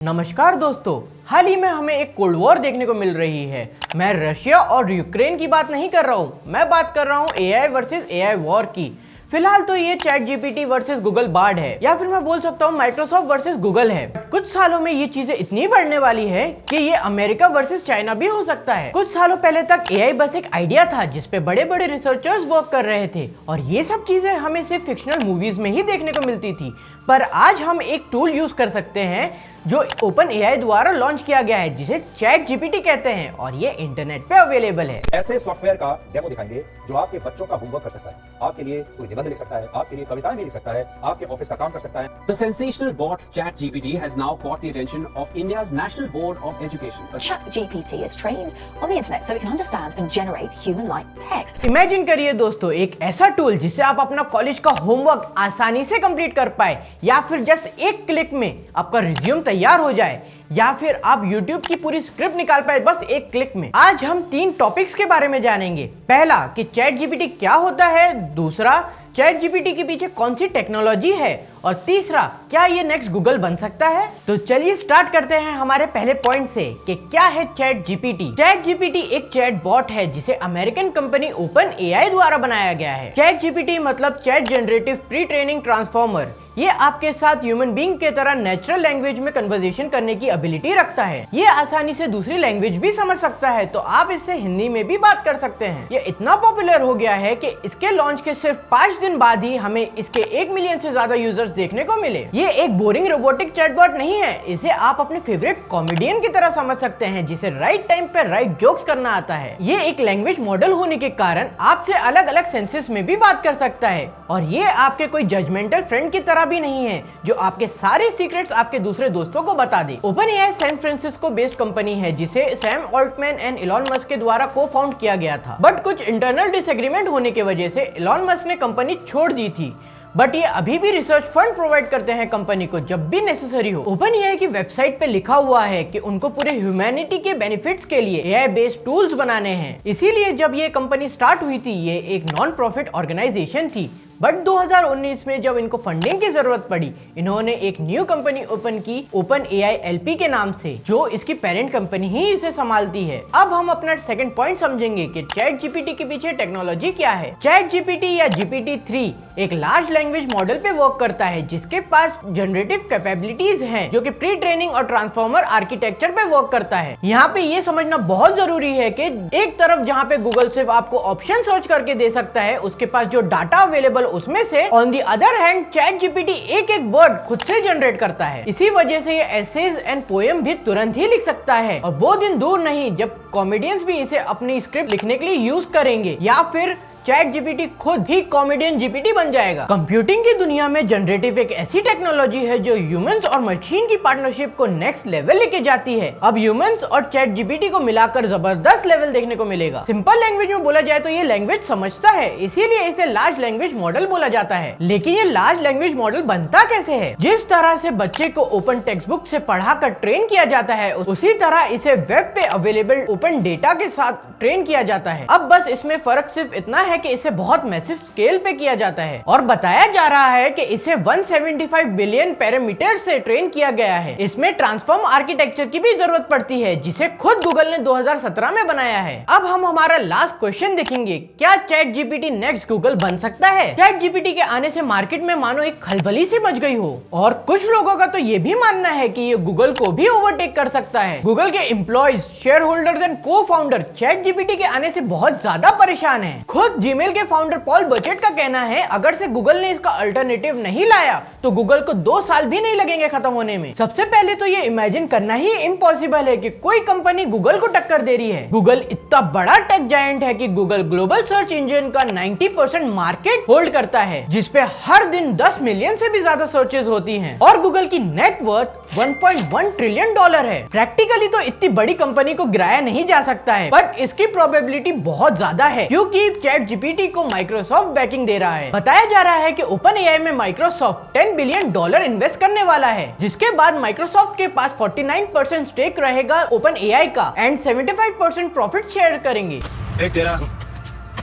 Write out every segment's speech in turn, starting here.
नमस्कार दोस्तों, हाल ही में हमें एक कोल्ड वॉर देखने को मिल रही है। मैं रशिया और यूक्रेन की बात नहीं कर रहा हूँ, मैं बात कर रहा हूँ एआई वर्सेस एआई वॉर की। फिलहाल तो ये chat GPT versus Google Bard है, या फिर मैं बोल सकता हूँ माइक्रोसॉफ्ट वर्सेस गूगल है। कुछ सालों में ये चीजें इतनी बढ़ने वाली है कि ये अमेरिका वर्सेस चाइना भी हो सकता है। कुछ सालों पहले तक एआई बस एक आइडिया था जिसपे बड़े बड़े रिसर्चर्स वर्क कर रहे थे, और ये सब चीजें हमें सिर्फ फिक्शनल मूवीज में ही देखने को मिलती थी। पर आज हम एक टूल यूज कर सकते हैं जो ओपन एआई द्वारा लॉन्च किया गया है, जिसे चैट जीपीटी कहते हैं, और ये इंटरनेट पे अवेलेबल है। ऐसे सॉफ्टवेयर का डेमो दिखाएंगे जो आपके बच्चों का होमवर्क कर सकता है, आपके लिए कोई निबंध लिख सकता है, आपके लिए कविताएं भी लिख सकता है, आपके ऑफिस का काम कर सकता है। The sensational bot ChatGPT has now caught the attention of India's National Board of Education. ChatGPT is trained on the internet so it can understand and generate human-like text. Imagine करिए दोस्तों, एक ऐसा tool जिससे आप अपना college का homework आसानी से कंप्लीट कर पाए, या फिर जस्ट एक क्लिक में आपका रिज्यूम तैयार हो जाए, या फिर आप YouTube की पूरी स्क्रिप्ट निकाल पाए बस एक क्लिक में। आज हम 3 टॉपिक्स के बारे में जानेंगे। पहला, कि चैट जीपीटी क्या होता है। दूसरा, चैट जीपीटी के पीछे कौन सी टेक्नोलॉजी है। और तीसरा, क्या ये नेक्स्ट गूगल बन सकता है। तो चलिए स्टार्ट करते हैं हमारे पहले पॉइंट से कि क्या है चैट जीपीटी। चैट जीपीटी एक चैट बॉट है जिसे अमेरिकन कंपनी ओपन एआई द्वारा बनाया गया है। चैट जीपीटी मतलब chat generative pre training transformer. ये आपके साथ ह्यूमन बीइंग के तरह नेचुरल लैंग्वेज में कन्वर्सेशन करने की एबिलिटी रखता है। ये आसानी से दूसरी लैंग्वेज भी समझ सकता है, तो आप इससे हिंदी में भी बात कर सकते हैं। ये इतना पॉपुलर हो गया है कि इसके लॉन्च के सिर्फ 5 दिन बाद ही हमें इसके 1 मिलियन से ज्यादा यूजर्स देखने को मिले। ये एक बोरिंग रोबोटिक चैटबॉट नहीं है, इसे आप अपने फेवरेट कॉमेडियन की तरह समझ सकते हैं जिसे राइट टाइम पे राइट जोक्स करना आता है। ये एक लैंग्वेज मॉडल होने के कारण आपसे अलग अलग सेंसेस में भी बात कर सकता है, और ये आपके कोई जजमेंटल फ्रेंड की तरह भी नहीं है जो आपके सारे सीक्रेट्स आपके दूसरे दोस्तों को बता दे। Open AI San Francisco based company है जिसे Sam Altman and Elon Musk के द्वारा को फाउंड किया गया था, बट कुछ इंटरनल डिसएग्रीमेंट होने की वजह से इलॉन मस्क ने कंपनी छोड़ दी थी। बट ये अभी भी रिसर्च फंड प्रोवाइड करते हैं कंपनी को जब भी नेसेसरी हो। ओपन एआई की वेबसाइट पे लिखा हुआ है कि उनको पूरे ह्यूमैनिटी के बेनिफिट्स के लिए एआई बेस्ड टूल्स बनाने हैं। इसीलिए जब ये कंपनी स्टार्ट हुई थी, ये एक नॉन प्रॉफिट ऑर्गेनाइजेशन थी, बट 2019 में जब इनको फंडिंग की जरूरत पड़ी, इन्होंने एक न्यू कंपनी ओपन की ओपन एआई एलपी के नाम से, जो इसकी पेरेंट कंपनी ही इसे संभालती है। अब हम अपना सेकंड पॉइंट समझेंगे कि चैट जीपीटी के पीछे टेक्नोलॉजी क्या है। चैट जीपीटी या GPT-3 एक लार्ज लैंग्वेज मॉडल पे वर्क करता है जिसके पास जनरेटिव कैपेबिलिटीज हैं, जो कि प्री ट्रेनिंग और ट्रांसफॉर्मर आर्किटेक्चर पे वर्क करता है। यहाँ पे ये समझना बहुत जरूरी है कि एक तरफ जहाँ पे गूगल सिर्फ आपको ऑप्शन सर्च करके दे सकता है, उसके पास जो डाटा अवेलेबल उसमें से, on the other hand chat GPT एक एक वर्ड खुद से जनरेट करता है। इसी वजह से ये एसेज एंड पोएम भी तुरंत ही लिख सकता है, और वो दिन दूर नहीं जब कॉमेडियंस भी इसे अपनी स्क्रिप्ट लिखने के लिए यूज करेंगे, या फिर चैट जीपीटी खुद ही कॉमेडियन जीपीटी बन जाएगा। कंप्यूटिंग की दुनिया में जनरेटिव एक ऐसी टेक्नोलॉजी है जो ह्यूमंस और मशीन की पार्टनरशिप को नेक्स्ट लेवल लेके जाती है। अब ह्यूमंस और चैट जीपीटी को मिलाकर जबरदस्त लेवल देखने को मिलेगा। सिंपल लैंग्वेज में बोला जाए तो ये लैंग्वेज समझता है, इसीलिए इसे लार्ज लैंग्वेज मॉडल बोला जाता है। लेकिन ये लार्ज लैंग्वेज मॉडल बनता कैसे है? जिस तरह से बच्चे को ओपन टेक्स्ट बुक से पढ़ाकर ट्रेन किया जाता है, उसी तरह इसे वेब पे अवेलेबल ओपन डेटा के साथ ट्रेन किया जाता है। अब बस इसमें फर्क सिर्फ इतना है कि इसे बहुत मैसिव स्केल पे किया जाता है, और बताया जा रहा है कि इसे 175 बिलियन पैरामीटर से ट्रेन किया गया है। इसमें ट्रांसफॉर्म आर्किटेक्चर की भी जरूरत पड़ती है जिसे खुद गूगल ने 2017 में बनाया है। अब हम हमारा लास्ट क्वेश्चन देखेंगे, क्या चैट जीपीटी नेक्स्ट गूगल बन सकता है? चैट जीपीटी के आने से मार्केट में मानो एक खलबली सी मच गई हो, और कुछ लोगों का तो ये भी मानना है कि ये गूगल को भी ओवरटेक कर सकता है। गूगल के एम्प्लॉइज, शेयर होल्डर्स एंड को फाउंडर चैट जीपीटी के आने से बहुत ज्यादा परेशान है। खुद जीमेल के फाउंडर पॉल बचेट का कहना है, अगर से गूगल ने इसका अल्टरनेटिव नहीं लाया तो गूगल को 2 साल भी नहीं लगेंगे खत्म होने में। सबसे पहले तो ये इमेजिन करना ही इम्पॉसिबल है कि कोई कंपनी गूगल को टक्कर दे रही है। गूगल इतना बड़ा टेक जायंट है कि गूगल ग्लोबल सर्च इंजन का 90% मार्केट होल्ड करता है, जिसपे हर दिन 10 मिलियन से भी ज्यादा सर्चेस होती हैं, और गूगल की नेट वर्थ $1.1 ट्रिलियन है। प्रैक्टिकली तो इतनी बड़ी कंपनी को गिराया नहीं जा सकता है, बट इसकी प्रोबेबिलिटी बहुत ज्यादा है क्योंकि चैट जीपीटी को माइक्रोसॉफ्ट बैकिंग दे रहा है। बताया जा रहा है कि ओपन एआई में माइक्रोसॉफ्ट $10 बिलियन इन्वेस्ट करने वाला है, जिसके बाद माइक्रोसॉफ्ट के पास 49% स्टेक रहेगा ओपन एआई का, एंड 75% प्रॉफिट शेयर करेंगे। एक तेरा,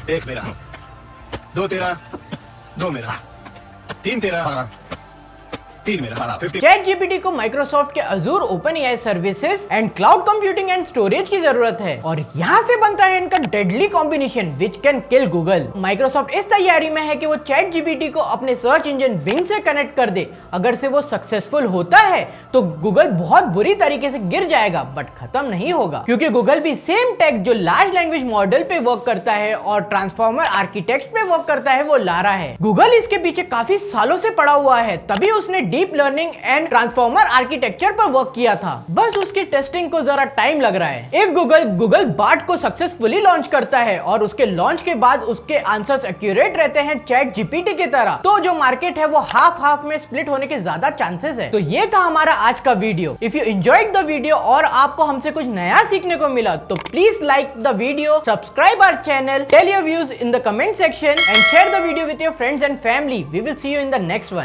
एक मेरा, 2 तेरा, 2 मेरा, 3 तेरा, 3 में रहा 50 चैट जीपीटी को माइक्रोसॉफ्ट के Azzur open AI services and cloud computing and storage की जरूरत है और यहाँ से बनता है इनका deadly combination which can kill Google. Microsoft इस तैयारी में है कि वो चैट जीपीटी को अपने सर्च इंजन बिंग से कनेक्ट कर दे। अगर से वो सक्सेसफुल होता है तो गूगल बहुत बुरी तरीके से गिर जाएगा, बट खत्म नहीं होगा, क्योंकि गूगल भी सेम टेक जो लार्ज लैंग्वेज मॉडल पे वर्क करता है और ट्रांसफॉर्मर आर्किटेक्ट पे वर्क करता है वो ला रहा है। गूगल इसके पीछे काफी सालों से पड़ा हुआ है, तभी उसने deep learning and transformer architecture पर वर्क किया था। बस उसकी टेस्टिंग को जरा टाइम लग रहा है। इफ गूगल बार्ड को सक्सेसफुली लॉन्च करता है और उसके लॉन्च के बाद उसके आंसर्स एक्यूरेट रहते हैं चैट जीपीटी की तरह, तो जो मार्केट है वो हाफ हाफ में स्प्लिट होने के ज्यादा चांसेस है। तो ये था हमारा आज का video. If you enjoyed the video और आपको हमसे कुछ नया सीखने को मिला तो please like the video, subscribe our channel, tell your views in the comment section and share the video with your friends and family. We will see you in the next one.